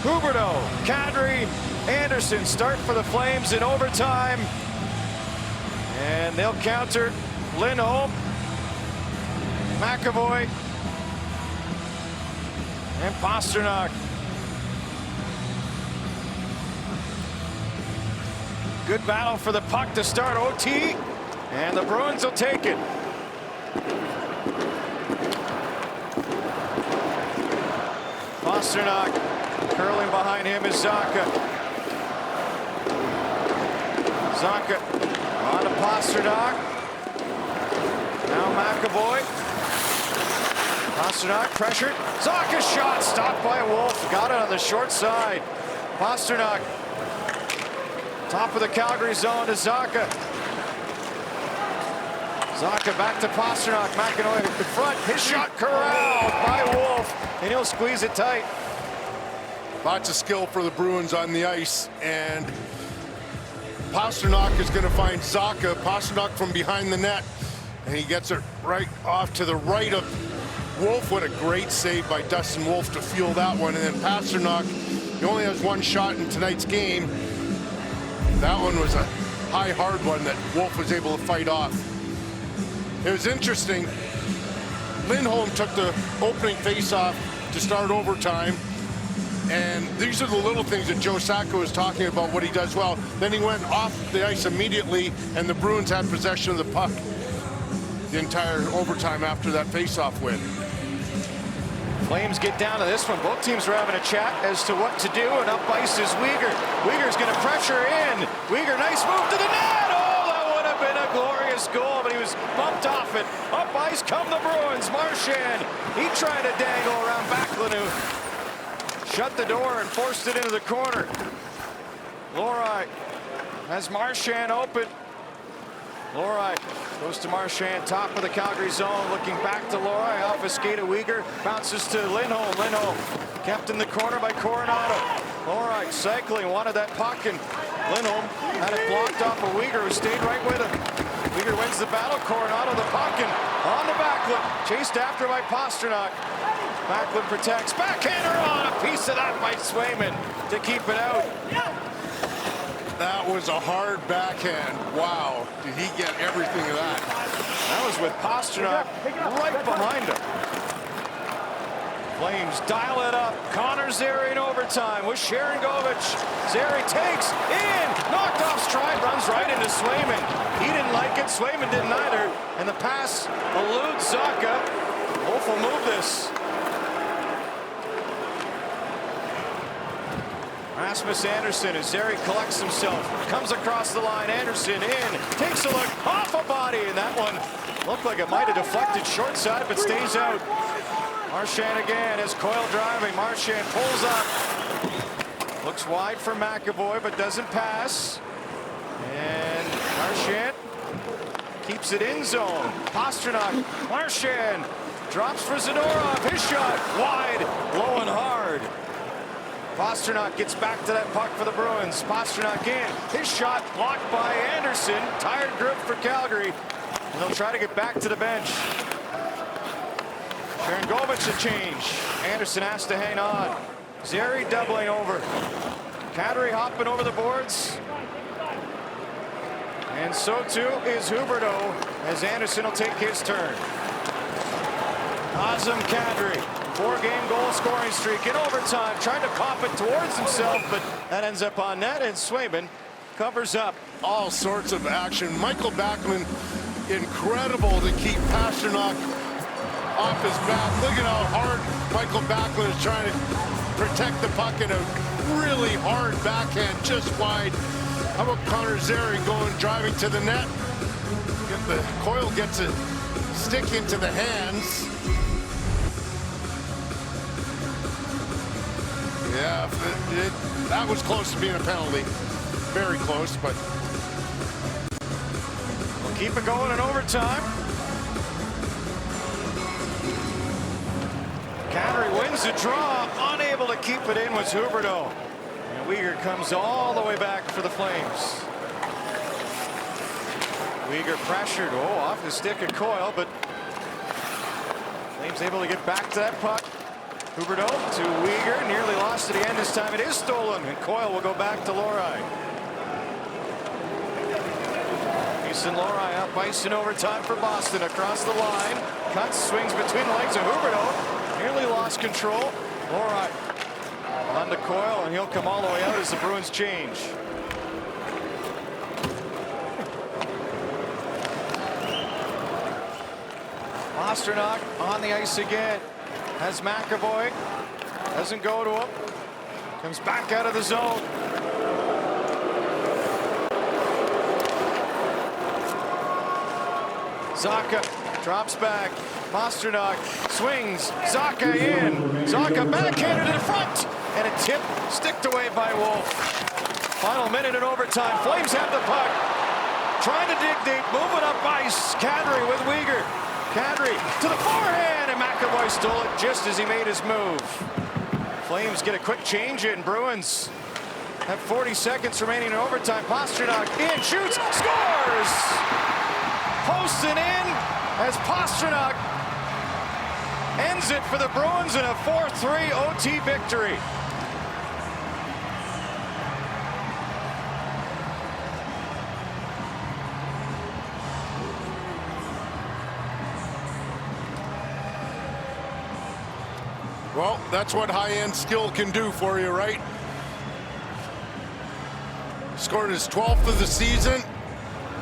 Huberdeau, Kadri, Anderson start for the Flames in overtime. And they'll counter Lindholm, McAvoy, and Pastrnak. Good battle for the puck to start OT, and the Bruins will take it. Pastrnak, curling behind him is Zacha. Zacha on to Pastrnak. Now McAvoy. Pastrnak pressured. Zacha's shot stopped by Wolf. Got it on the short side. Pastrnak. Top of the Calgary zone to Zacha. Zacha back to Pastrnak. McAvoy in front. His shot corralled by Wolf, and he'll squeeze it tight. Lots of skill for the Bruins on the ice, and Pastrnak is going to find Zacha. Pastrnak from behind the net, and he gets it right off to the right of Wolf. What a great save by Dustin Wolf to fuel that one. And then Pastrnak, he only has one shot in tonight's game. That one was a high, hard one that Wolf was able to fight off. It was interesting. Lindholm took the opening face-off to start overtime. And these are the little things that Joe Sacco was talking about, what he does well. Then he went off the ice immediately, and the Bruins had possession of the puck the entire overtime after that face-off win. Flames get down to this one. Both teams are having a chat as to what to do, and up ice is Weegar. Weegar's going to pressure in. Weegar, nice move to the net. Oh, that would have been a glorious goal, but he was bumped off it. Up ice come the Bruins. Marchand, he tried to dangle around Backlund, who shut the door and forced it into the corner. Lorite has Marchand open. Lorite goes to Marchand, top of the Calgary zone, looking back to Lorite, off a skate of Weegar, bounces to Lindholm. Lindholm kept in the corner by Coronado. Lorite cycling, wanted that puck, and Lindholm had it blocked off of Weegar, who stayed right with him. Weegar wins the battle. Coronado the puck, and on the Backlund, chased after by Pastrnak. Backlund protects, backhander on, a piece of that by Swayman to keep it out. That was a hard backhand. Wow, did he get everything of that? That was with Pastrnak right behind him. Flames dial it up. Connor Zary in overtime with Sharangovich. Zary takes in, knocked off stride, runs right into Swayman. He didn't like it, Swayman didn't either, and the pass eludes Zacha. Wolf will move this. Rasmus Anderson, as Zary collects himself, comes across the line. Anderson in, takes a look, off a body, and that one looked like it might have deflected short side, but stays out. Marchand again is Coyle driving. Marchand pulls up, looks wide for McAvoy, but doesn't pass. And Marchand keeps it in zone. Pastrnak, Marchand drops for Zadorov. His shot wide, low and hard. Pastrnak gets back to that puck for the Bruins. Pastrnak in. His shot blocked by Anderson. Tired grip for Calgary. And they'll try to get back to the bench. Sharangovich a change. Anderson has to hang on. Zary doubling over. Kadri hopping over the boards. And so too is Huberdeau, as Anderson will take his turn. Nazem Kadri. 4-game goal scoring streak in overtime, trying to pop it towards himself, but that ends up on net, and Swayman covers up. All sorts of action. Michael Backlund, incredible to keep Pastrnak off his back. Look at how hard Michael Backlund is trying to protect the puck in a really hard backhand, just wide. How about Connor Zary driving to the net? Coyle gets a stick into the hands. Yeah, that was close to being a penalty. Very close, but we'll keep it going in overtime. Kadri wins the draw. Unable to keep it in was Huberdeau. And Weegar comes all the way back for the Flames. Weegar pressured. Oh, off the stick of Coyle, but Flames able to get back to that puck. Huberdeau to Weegar, nearly lost at the end. This time it is stolen, and Coyle will go back to Lorei. Houston Lorei up ice in overtime for Boston. Across the line, cuts, swings between the legs of Huberdeau, nearly lost control. Lorei on to Coyle, and he'll come all the way out as the Bruins change. Pastrnak on the ice again. Has McAvoy. Doesn't go to him. Comes back out of the zone. Zacha drops back. Pastrnak swings. Zacha in. Zacha backhanded in front. And a tip sticked away by Wolf. Final minute in overtime. Flames have the puck. Trying to dig deep. Moving up ice. Kadri with Weegar. Kadri to the forehand, and McAvoy stole it just as he made his move. Flames get a quick change in. Bruins have 40 seconds remaining in overtime. Pastrnak in, shoots, scores! Posts and in as Pastrnak ends it for the Bruins in a 4-3 OT victory. Well, that's what high-end skill can do for you, right? Scored his 12th of the season.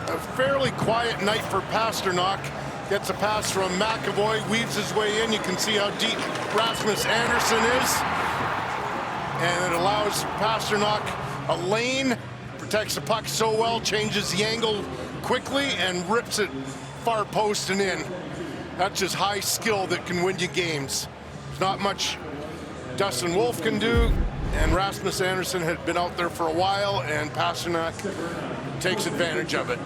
A fairly quiet night for Pastrnak. Gets a pass from McAvoy, weaves his way in. You can see how deep Rasmus Andersson is. And it allows Pastrnak a lane. Protects the puck so well, changes the angle quickly, and rips it far post and in. That's just high skill that can win you games. There's not much Dustin Wolf can do, and Rasmus Andersson had been out there for a while, and Pastrnak takes advantage of it.